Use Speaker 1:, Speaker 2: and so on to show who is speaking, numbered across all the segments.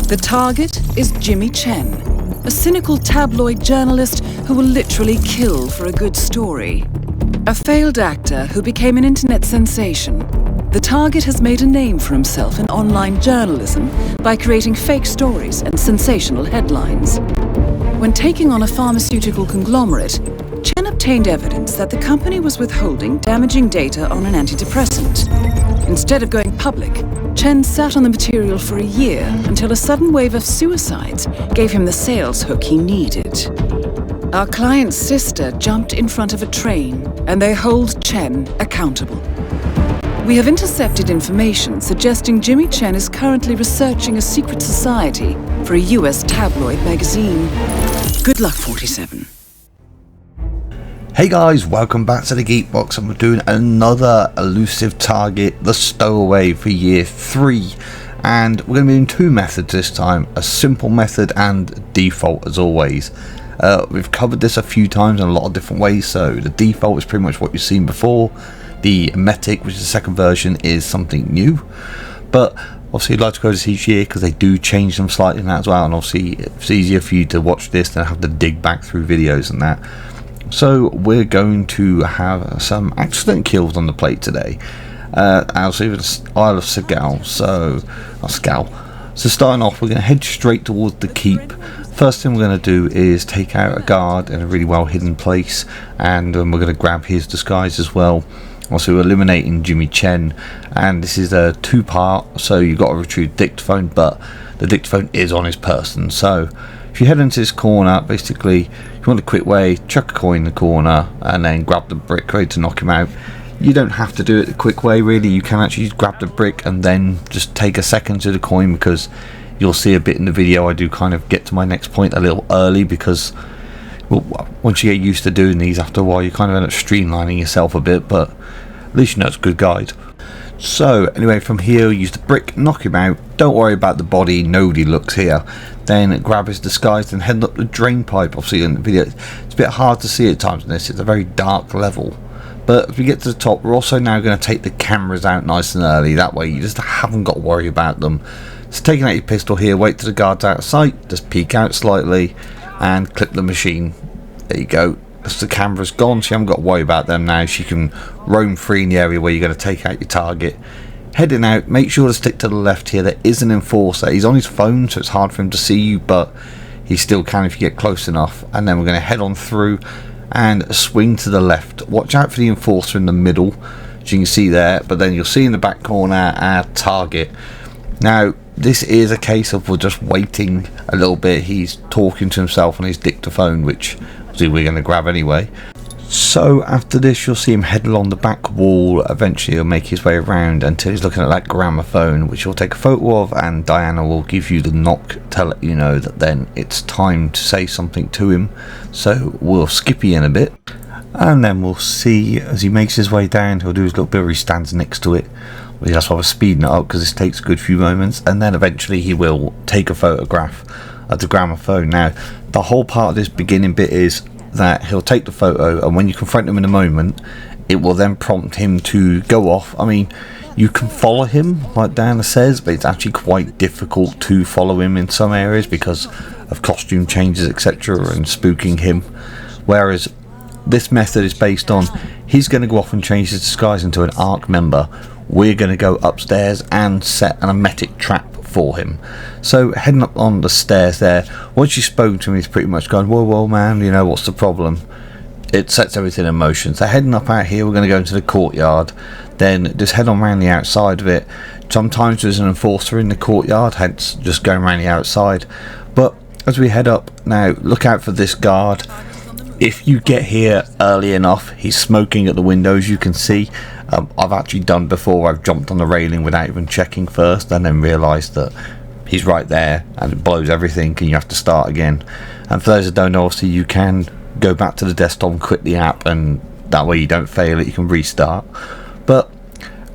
Speaker 1: The target is Jimmy Chen, a cynical tabloid journalist who will literally kill for a good story. A failed actor who became an internet sensation, the target has made a name for himself in online journalism by creating fake stories and sensational headlines. When taking on a pharmaceutical conglomerate, Chen obtained evidence that the company was withholding damaging data on an antidepressant. Instead of going public, Chen sat on the material for a year until a sudden wave of suicides gave him the sales hook he needed. Our client's sister jumped in front of a train, and they hold Chen accountable. We have intercepted information suggesting Jimmy Chen is currently researching a secret society for a US tabloid magazine. Good luck, 47.
Speaker 2: Hey guys, welcome back to the Geekbox, and we're doing another elusive target, the Stowaway, for year 3. And we're going to be doing two methods this time, a simple method and default as always. We've covered this a few times in a lot of different ways, so the default is pretty much what you've seen before. The Emetic, which is the second version, is something new. But obviously I'd like to go this each year because they do change them slightly in that as well, and obviously it's easier for you to watch this than have to dig back through videos and that. So we're going to have some accident kills on the plate today. Also the Isle of Sgal. So starting off, we're going to head straight towards the keep. First thing we're going to do is take out a guard in a really well hidden place, and we're going to grab his disguise as well. Also eliminating Jimmy Chen, and this is a two-part, so you've got to retrieve the dictaphone, but the dictaphone is on his person. So if you head into this corner, basically if you want a quick way, chuck a coin in the corner and then grab the brick ready to knock him out. You don't have to do it the quick way really, you can actually just grab the brick and then just take a second to the coin, because you'll see a bit in the video I do kind of get to my next point a little early, because well, once you get used to doing these, after a while you kind of end up streamlining yourself a bit, but at least you know it's a good guide. So anyway, from here use the brick, knock him out, don't worry about the body, nobody looks here. Then grab his disguise and head up the drain pipe. Obviously in the video it's a bit hard to see at times in this, it's a very dark level. But if we get to the top, we're also now going to take the cameras out nice and early, that way you just haven't got to worry about them. Just taking out your pistol here, wait till the guard's out of sight, just peek out slightly and clip the machine. There you go. As the camera's gone, so you haven't got to worry about them now. She can roam free in the area where you're going to take out your target. Heading out, make sure to stick to the left here. There is an enforcer. He's on his phone, so it's hard for him to see you, but he still can if you get close enough. And then we're going to head on through and swing to the left. Watch out for the enforcer in the middle, as you can see there, but then you'll see in the back corner our target. Now this is a case of we're just waiting a little bit. He's talking to himself on his dictaphone, which obviously we're going to grab anyway. So after this you'll see him head along the back wall. Eventually he'll make his way around until he's looking at that gramophone, which you'll take a photo of, and Diana will give you the knock to let you know that then it's time to say something to him. So we'll skippy in a bit, and then we'll see as he makes his way down, he'll do his little bit where he stands next to it. That's why we're speeding it up, because this takes a good few moments, and then eventually he will take a photograph of the gramophone. Now the whole part of this beginning bit is that he'll take the photo, and when you confront him in a moment, it will then prompt him to go off. I mean, you can follow him like Diana says, but it's actually quite difficult to follow him in some areas because of costume changes, etc., and spooking him. Whereas this method is based on he's going to go off and change his disguise into an ARC member. We're going to go upstairs and set an Emetic trap for him. So heading up on the stairs there, once you've spoken to him, he's pretty much gone, whoa man, you know, what's the problem? It sets everything in motion. So heading up out here, we're going to go into the courtyard, then just head on around the outside of it. Sometimes there's an enforcer in the courtyard, hence just going around the outside. But as we head up now, look out for this guard. If you get here early enough, he's smoking at the windows, you can see. I've actually done before, I've jumped on the railing without even checking first, and then realised that he's right there and it blows everything and you have to start again. And for those that don't know, obviously you can go back to the desktop and quit the app, and that way you don't fail it, you can restart. But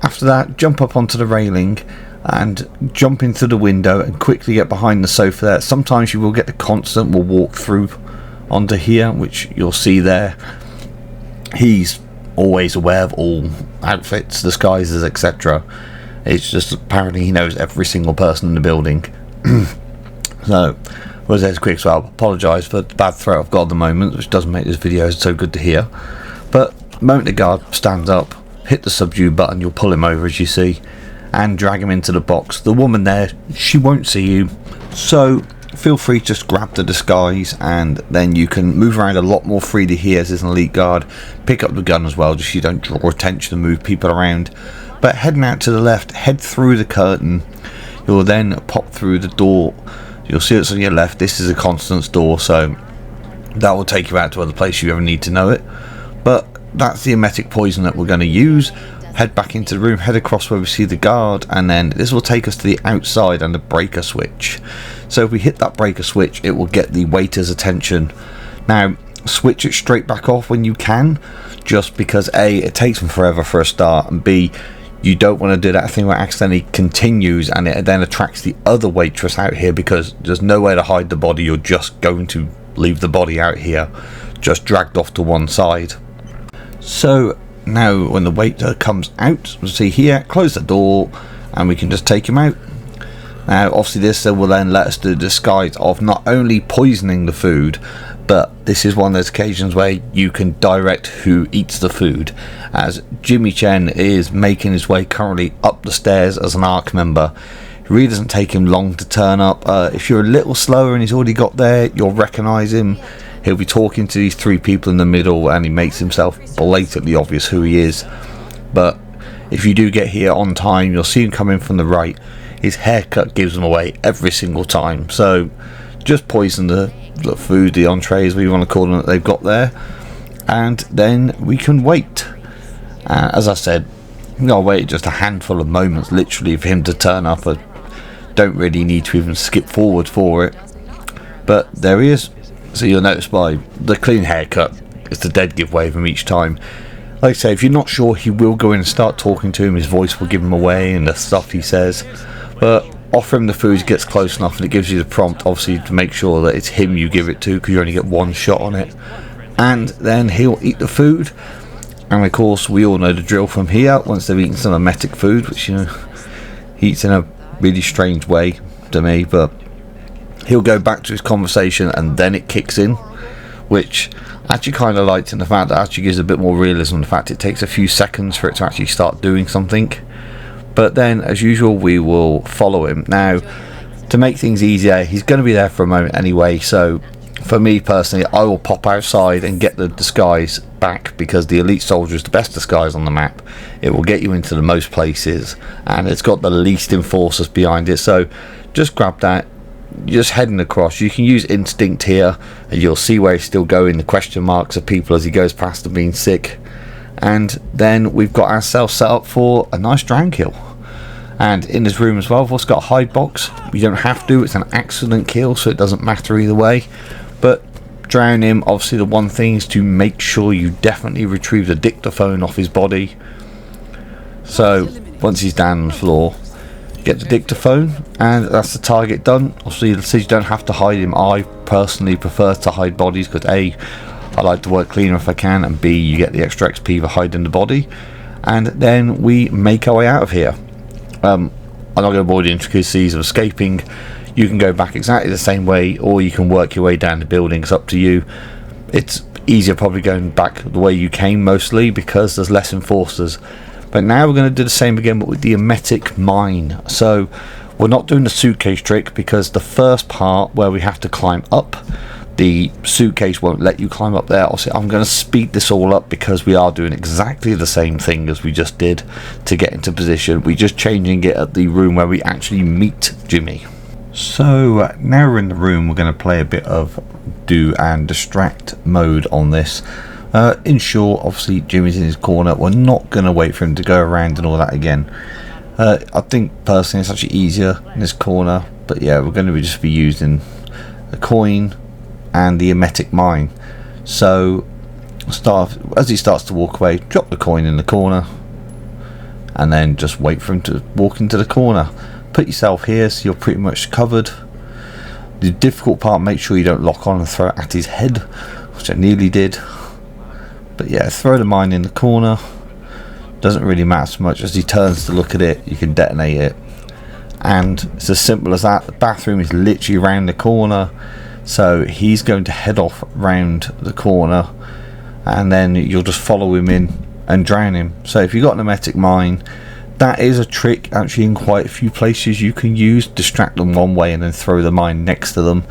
Speaker 2: after that, jump up onto the railing and jump into the window and quickly get behind the sofa there. Sometimes you will get the constant will walk through onto here, which you'll see there. He's always aware of all outfits, disguises, etc. It's just apparently he knows every single person in the building. So, was as quick, so I apologise for the bad throat I've got at the moment, which doesn't make this video so good to hear. But the moment the guard stands up, hit the subdue button, you'll pull him over as you see, and drag him into the box. The woman there, she won't see you, so feel free to just grab the disguise, and then you can move around a lot more freely here as an elite guard. Pick up the gun as well, just so you don't draw attention and move people around. But heading out to the left, head through the curtain. You'll then pop through the door. You'll see it's on your left. This is a Constance door, so that will take you out to other places you ever need to know it. But that's the emetic poison that we're going to use. Head back into the room, head across where we see the guard, and then this will take us to the outside and the breaker switch. So if we hit that breaker switch, it will get the waiter's attention. Now, switch it straight back off when you can, just because A, it takes them forever for a start, and B, you don't want to do that thing where it accidentally continues and it then attracts the other waitress out here, because there's nowhere to hide the body. You're just going to leave the body out here, just dragged off to one side. So now when the waiter comes out, we'll see here, close the door and we can just take him out. Now obviously this will then let us do the disguise of not only poisoning the food, but this is one of those occasions where you can direct who eats the food, as Jimmy Chen is making his way currently up the stairs as an ARC member. It really doesn't take him long to turn up. If you're a little slower and he's already got there, you'll recognise him. He'll be talking to these three people in the middle and he makes himself blatantly obvious who he is. But if you do get here on time, you'll see him come in from the right. His haircut gives him away every single time, so just poison the food, the entrees, what you want to call them, that they've got there, and then we can wait. As I said, I'll wait just a handful of moments literally for him to turn up. I don't really need to even skip forward for it, but there he is. So you'll notice by the clean haircut, it's the dead giveaway of him each time. Like I say, if you're not sure, he will go in and start talking to him. His voice will give him away and the stuff he says, but offer him the food, he gets close enough and it gives you the prompt obviously to make sure that it's him you give it to, because you only get one shot on it. And then he'll eat the food, and of course we all know the drill from here. Once they've eaten some emetic food, which, you know, he eats in a really strange way to me, but he'll go back to his conversation and then it kicks in, which I actually kind of liked, in the fact that actually gives a bit more realism. The fact it takes a few seconds for it to actually start doing something. But then as usual we will follow him. Now to make things easier, he's going to be there for a moment anyway, so for me personally I will pop outside and get the disguise back, because the elite soldier is the best disguise on the map. It will get you into the most places and it's got the least enforcers behind it, so just grab that. You're just heading across. You can use instinct here and you'll see where he's still going, the question marks of people as he goes past them being sick. And then we've got ourselves set up for a nice drown kill. And in this room as well, we've also got a hide box. You don't have to, it's an accident kill, so it doesn't matter either way. But drown him, obviously the one thing is to make sure you definitely retrieve the dictaphone off his body. So once he's down on the floor, get the dictaphone, and that's the target done. Obviously it says you don't have to hide him. I personally prefer to hide bodies, because A, I like to work cleaner if I can, and B, you get the extra XP for hiding the body. And then we make our way out of here. I'm not going to bore the intricacies of escaping. You can go back exactly the same way, or you can work your way down the building. It's up to you. It's easier probably going back the way you came, mostly because there's less enforcers. But now we're going to do the same again, but with the emetic mine. So we're not doing the suitcase trick, because the first part where we have to climb up, the suitcase won't let you climb up there. Also, I'm going to speed this all up because we are doing exactly the same thing as we just did to get into position. We're just changing it at the room where we actually meet Jimmy. So now we're in the room, we're going to play a bit of do and distract mode on this. In short, obviously Jimmy's in his corner. We're not going to wait for him to go around and all that again. I think personally it's actually easier in this corner, but yeah, we're going to just be using a coin and the emetic mine. So as he starts to walk away, drop the coin in the corner and then just wait for him to walk into the corner. Put yourself here so you're pretty much covered. The difficult part, make sure you don't lock on and throw it at his head, which I nearly did. But yeah, throw the mine in the corner. Doesn't really matter so much. As he turns to look at it, you can detonate it. and it's as simple as that. The bathroom is literally around the corner, so he's going to head off round the corner, and then you'll just follow him in and drown him. So if you've got an emetic mine, that is a trick actually in quite a few places you can use. Distract them one way and then throw the mine next to them.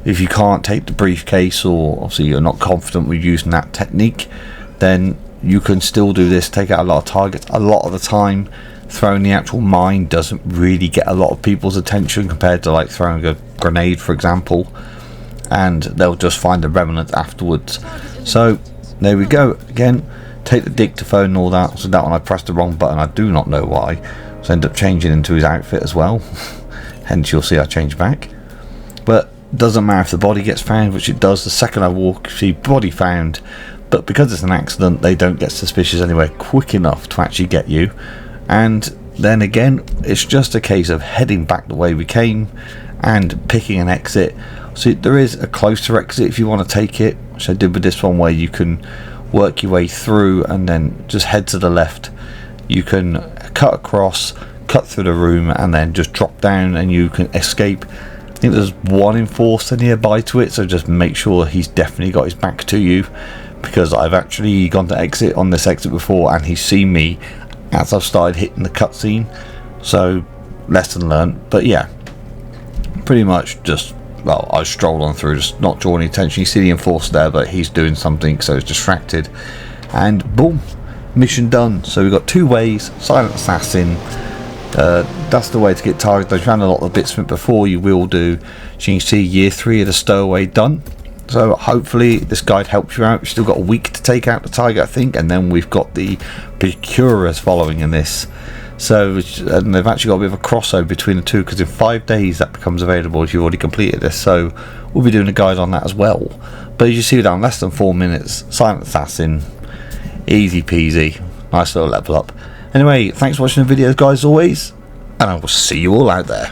Speaker 2: If you can't take the briefcase, or obviously you're not confident with using that technique, then you can still do this, take out a lot of targets. A lot of the time throwing the actual mine doesn't really get a lot of people's attention compared to like throwing a grenade, for example, and they'll just find the remnant afterwards. So there we go. Again, take the dictaphone and all that. So that one I pressed the wrong button, I do not know why, so I end up changing into his outfit as well. Hence you'll see I change back. But doesn't matter if the body gets found, which it does. The second I walk, see body found, but because it's an accident they don't get suspicious anyway quick enough to actually get you. And then again, it's just a case of heading back the way we came and picking an exit. So there is a closer exit if you want to take it, which I did with this one, where you can work your way through and then just head to the left. You can cut across, cut through the room, and then just drop down and you can escape. I think there's one enforcer nearby to it, so just make sure he's definitely got his back to you, because I've actually gone to exit on this exit before and he's seen me as I've started hitting the cutscene. So lesson learned. But yeah, pretty much just, well, I strolled on through, just not drawing any attention. You see the enforcer there, but he's doing something, so he's distracted, and boom, mission done. So we've got 2 ways. Silent assassin, that's the way to get targets. I've found a lot of bits from it before, you will do. So you can see year 3 of the Stowaway done. So hopefully this guide helps you out. We've still got a week to take out the target, I think, and then we've got the procurers following in this. So, and they've actually got a bit of a crossover between the two, because in 5 days that becomes available if you've already completed this. So we'll be doing a guide on that as well. But as you see, down less than 4 minutes, Silent Assassin, easy peasy, nice little level up. Anyway, thanks for watching the videos, guys, as always, and I will see you all out there.